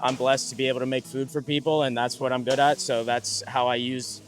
I'm blessed to be able to make food for people, and that's what I'm good at. So that's how I use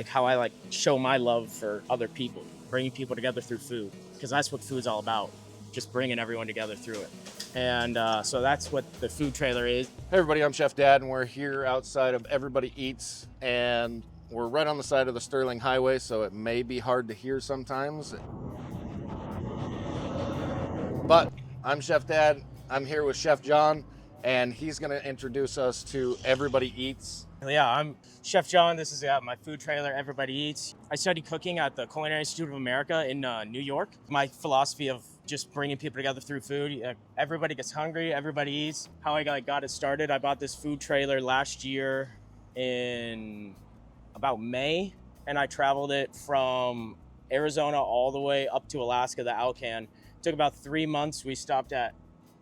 how I show my love for other people, bringing people together through food, because that's what food's all about, just bringing everyone together through it. And so that's what the food trailer is. Hey everybody, I'm Chef Dad, and we're here outside of Everybody Eats, and we're right on the side of the Sterling Highway, so it may be hard to hear sometimes. But I'm Chef Dad, I'm here with Chef John, and he's gonna introduce us to Everybody Eats. Yeah, I'm Chef John. This is my food trailer, Everybody Eats. I studied cooking at the Culinary Institute of America in New York. My philosophy of just bringing people together through food. Everybody gets hungry, everybody eats. How I got it started, I bought this food trailer last year in about May, and I traveled it from Arizona all the way up to Alaska, the Alcan. It took about 3 months. We stopped at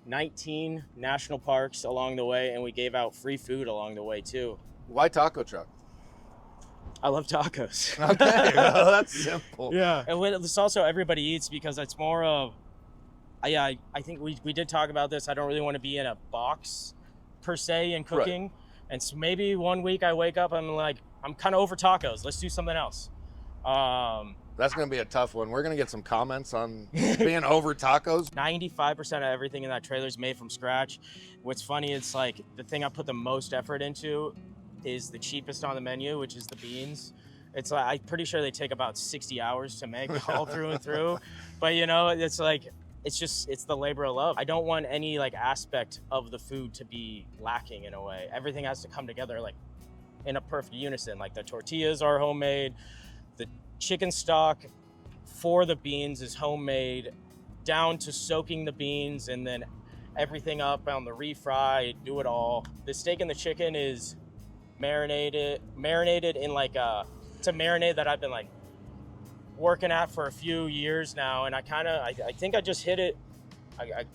19 national parks along the way, and we gave out free food along the way too. Why taco truck? I love tacos. Okay, well, that's simple. Yeah, and it's also Everybody Eats because it's more of, I think we did talk about this. I don't really want to be in a box per se in cooking. Right. And so maybe one week I wake up, I'm like, I'm kind of over tacos. Let's do something else. That's going to be a tough one. We're going to get some comments on being over tacos. 95% of everything in that trailer is made from scratch. What's funny, it's like the thing I put the most effort into is the cheapest on the menu, which is the beans. It's like, I'm pretty sure they take about 60 hours to make all through and through. But you know, it's like, it's the labor of love. I don't want any aspect of the food to be lacking in a way. Everything has to come together in a perfect unison. Like the tortillas are homemade, the chicken stock for the beans is homemade, down to soaking the beans and then everything up on the refry, do it all. The steak and the chicken is marinated in it's a marinade that I've been working at for a few years now, and I think I just hit it. I'm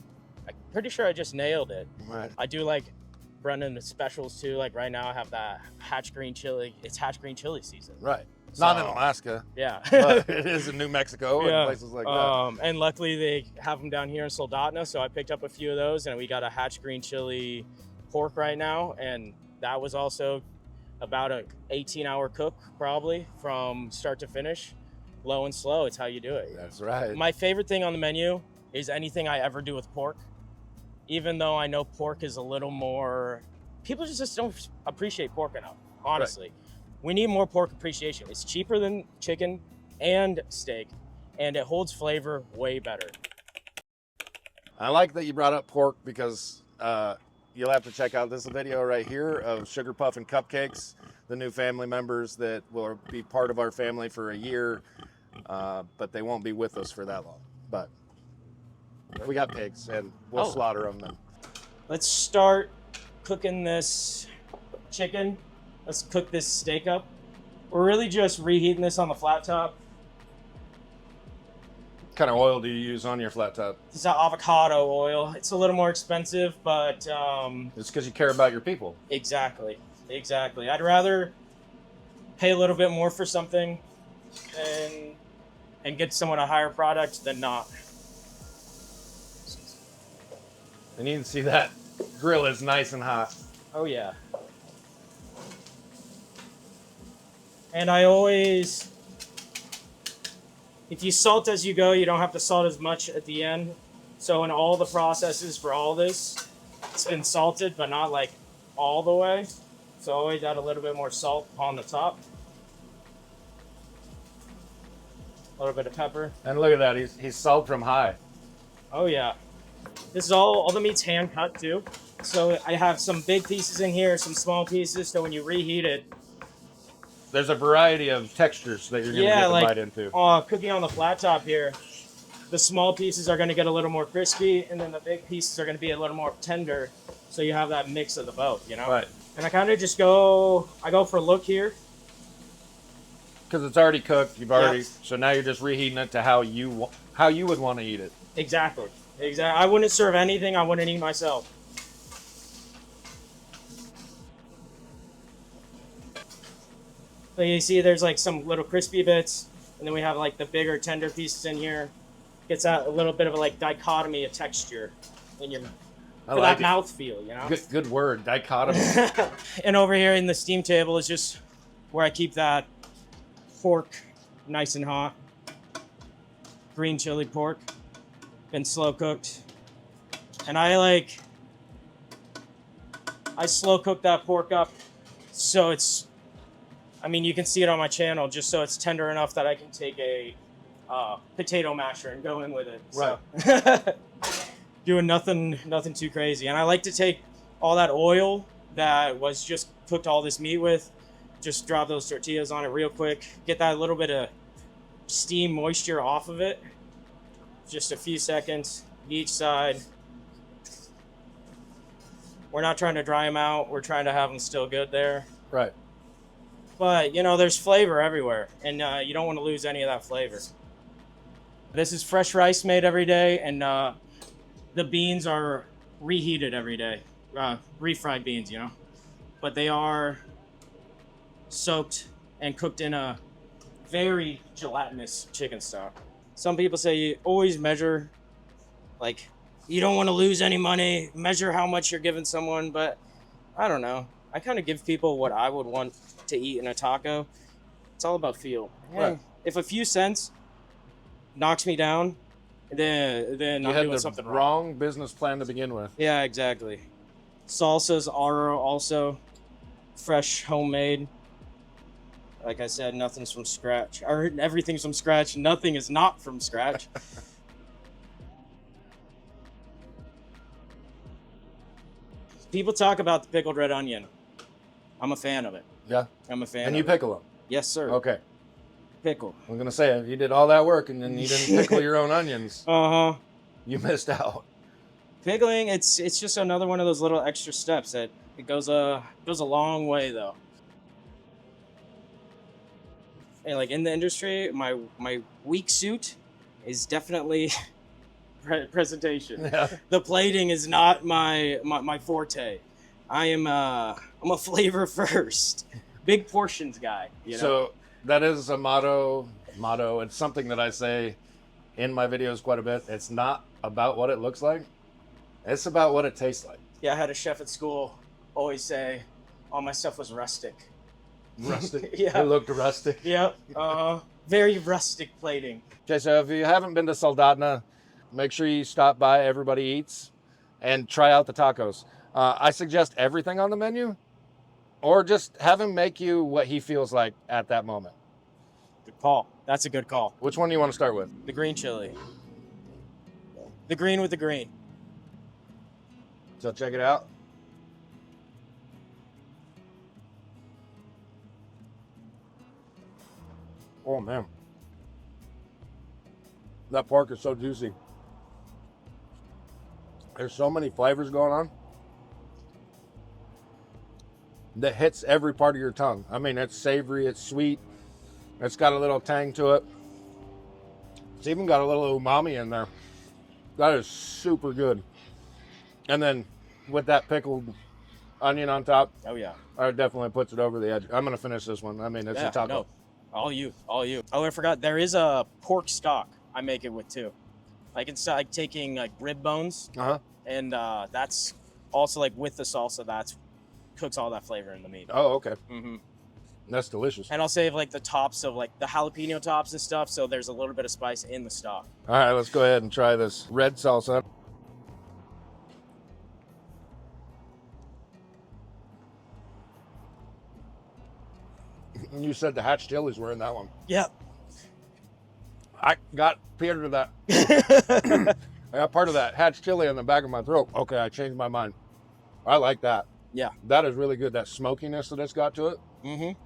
pretty sure I just nailed it. Right. I do running the specials too. Like right now I have that hatch green chili. It's hatch green chili season. Right. So, not in Alaska. Yeah. But it is in New Mexico and places like that. And luckily they have them down here in Soldotna, so I picked up a few of those, and we got a hatch green chili pork right now, and that was also about a 18-hour cook probably from start to finish. Low and slow, it's how you do it. That's right. My favorite thing on the menu is anything I ever do with pork. Even though I know pork is a little more, people just don't appreciate pork enough, honestly. Right. We need more pork appreciation. It's cheaper than chicken and steak, and it holds flavor way better. I like that you brought up pork because you'll have to check out this video right here of Sugar Puff and Cupcakes, the new family members that will be part of our family for a year, but they won't be with us for that long. But we got pigs, and we'll slaughter them then. Let's start cooking this chicken. Let's cook this steak up. We're really just reheating this on the flat top. What kind of oil do you use on your flat top? This is avocado oil. It's a little more expensive, but it's because you care about your people. Exactly. I'd rather pay a little bit more for something and get someone a higher product than not. And you can see that grill is nice and hot. Oh yeah. And I always, if you salt as you go, you don't have to salt as much at the end. So in all the processes for all this, it's been salted, but not all the way. So always add a little bit more salt on the top. A little bit of pepper. And look at that, he's salt from high. Oh yeah. This is all the meat's hand cut too. So I have some big pieces in here, some small pieces, so when you reheat it, there's a variety of textures that you're going to get to bite into. Cooking on the flat top here, the small pieces are going to get a little more crispy, and then the big pieces are going to be a little more tender. So you have that mix of the both, you know? Right. And I kind of just go for a look here. Because it's already cooked, so now you're just reheating it to how you would want to eat it. Exactly. I wouldn't serve anything I wouldn't eat myself. So you see there's some little crispy bits, and then we have the bigger tender pieces in here. Gets out a little bit of a dichotomy of texture in your I for like that mouth feel, Good word, dichotomy. And over here in the steam table is just where I keep that pork nice and hot. Green chili pork, been slow cooked. And I slow cook that pork up so it's, I mean, you can see it on my channel, just so it's tender enough that I can take a potato masher and go in with it. Right. So doing nothing too crazy. And I like to take all that oil that was just cooked all this meat with, just drop those tortillas on it real quick, get that little bit of steam moisture off of it. Just a few seconds each side. We're not trying to dry them out. We're trying to have them still good there. Right. But, you know, there's flavor everywhere, and you don't want to lose any of that flavor. This is fresh rice made every day, and the beans are reheated every day. Refried beans, you know. But they are soaked and cooked in a very gelatinous chicken stock. Some people say you always measure, like, you don't want to lose any money, measure how much you're giving someone, but I don't know. I kind of give people what I would want to eat in a taco. It's all about feel. Right. If a few cents knocks me down, then You I'm had doing the something wrong. wrong business plan to begin with. Yeah, exactly. Salsas are also fresh, homemade. Like I said, nothing's from scratch. Or everything's from scratch. Nothing is not from scratch. People talk about the pickled red onion. I'm a fan of it. Yeah. I'm a fan And of you it. pickle them. Yes, sir. Okay. Pickle. I'm gonna say you did all that work and then you didn't pickle your own onions. Uh-huh. You missed out. Pickling, it's just another one of those little extra steps that it goes a long way though. And like in the industry, my weak suit is definitely presentation. Yeah. The plating is not my forte. I'm a flavor first, big portions guy. You know? So that is a motto. It's something that I say in my videos quite a bit. It's not about what it looks like. It's about what it tastes like. Yeah, I had a chef at school always say, all my stuff was rustic. Rustic. Yeah. It looked rustic. Yep. Very rustic plating. Okay, so if you haven't been to Soldadna, make sure you stop by Everybody Eats and try out the tacos. I suggest everything on the menu, or just have him make you what he feels like at that moment. Good call. That's a good call. Which one do you want to start with? The green chili. The green with the green. So check it out. Oh man, that pork is so juicy. There's so many flavors going on that hits every part of your tongue. I mean, it's savory, it's sweet, it's got a little tang to it. It's even got a little umami in there. That is super good. And then with that pickled onion on top, Oh yeah. it definitely puts it over the edge. I'm gonna finish this one. I mean, it's a taco. No. All you. Oh, I forgot. There is a pork stock I make it with too. Like it's like taking like rib bones, Uh-huh. and that's also like with the salsa. That's cooks all that flavor in the meat. Oh, okay. Mm-hmm. That's delicious. And I'll save like the tops of like the jalapeno tops and stuff, so there's a little bit of spice in the stock. All right, let's go ahead and try this red salsa. You said the hatch chilies were in that one. Yep. I got part of that. I got part of that hatch chili in the back of my throat. Okay, I changed my mind. I like that. Yeah. That is really good. That smokiness that it's got to it. Mm-hmm.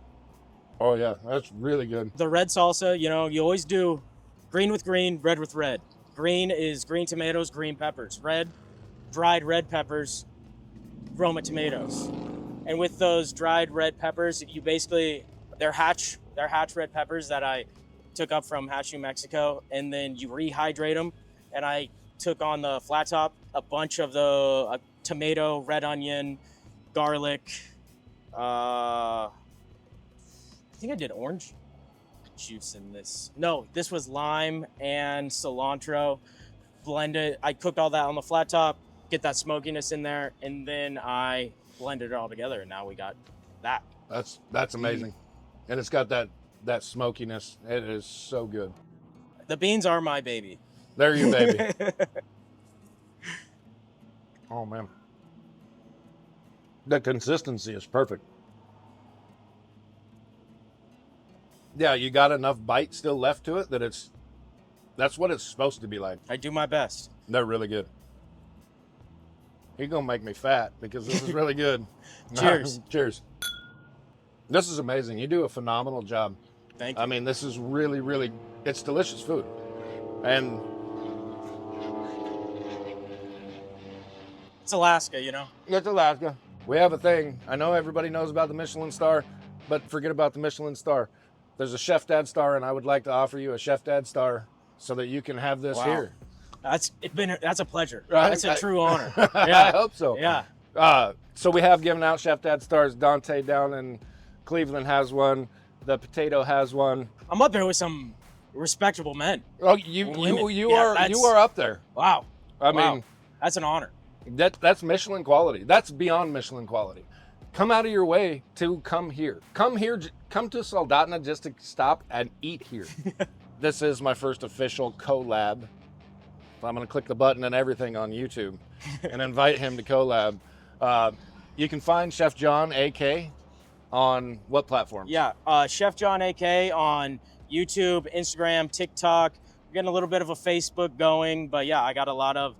Oh yeah, that's really good. The red salsa, you know, you always do green with green, red with red. Green is green tomatoes, green peppers. Red, dried red peppers, Roma tomatoes. And with those dried red peppers, you basically, they're hatch red peppers that I took up from Hatch, New Mexico, and then you rehydrate them. And I took on the flat top a bunch of the tomato, red onion, garlic. I think I did orange juice in this. No, this was lime and cilantro blended. I cooked all that on the flat top, get that smokiness in there, and then I blended it all together, and now we got that. That's amazing. And it's got that smokiness. It is so good. The beans are my baby. They're your baby. Oh man. The consistency is perfect. Yeah, you got enough bite still left to it that that's what it's supposed to be like. I do my best. They're really good. You're gonna make me fat because this is really good. Cheers. Cheers. This is amazing. You do a phenomenal job. Thank you. I mean, this is really, really, it's delicious food. And it's Alaska, you know? it's Alaska. We have a thing. I know everybody knows about the Michelin star, but forget about the Michelin star. There's a Chef Dad star, and I would like to offer you a Chef Dad star so that you can have this here. That's a pleasure. Right? That's a true honor. I Yeah. hope so. Yeah. So we have given out Chef Dad stars. Dante down in Cleveland has one. The Potato has one. I'm up there with some respectable men. Oh, you are up there. Wow. I mean, that's an honor. that's Michelin quality. That's beyond Michelin quality. Come out of your way to come here. Come to Soldotna just to stop and eat here. This is my first official collab. I'm going to click the button and everything on YouTube and invite him to collab. You can find Chef John AK on what platforms? Yeah, Chef John AK on YouTube, Instagram, TikTok. We're getting a little bit of a Facebook going, but yeah, I got a lot of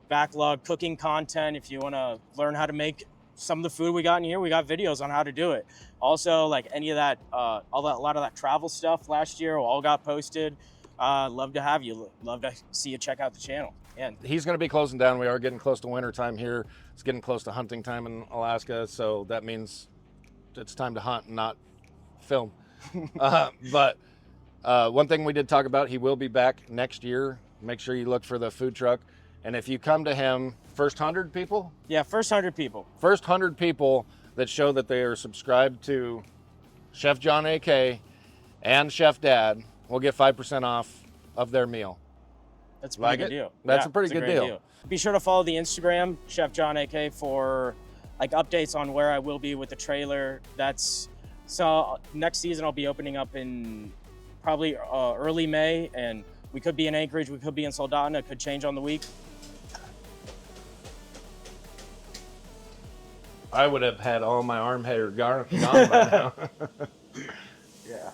backlog cooking content. If you want to learn how to make some of the food we got in here, we got videos on how to do it. Also, like any of that, a lot of that travel stuff last year all got posted. Love to have you. Love to see you check out the channel. And he's going to be closing down. We are getting close to winter time here. It's getting close to hunting time in Alaska, so that means it's time to hunt and not film. But one thing we did talk about, he will be back next year. Make sure you look for the food truck. And if you come to him, first 100 people? Yeah, first 100 people. First 100 people that show that they are subscribed to Chef John AK and Chef Dad will get 5% off of their meal. That's a pretty good deal. That's a pretty good deal. Be sure to follow the Instagram, Chef John AK, for like updates on where I will be with the trailer. So next season I'll be opening up in probably early May, and we could be in Anchorage, we could be in Soldotna, it could change on the week. I would have had all my arm hair gone by now. Yeah.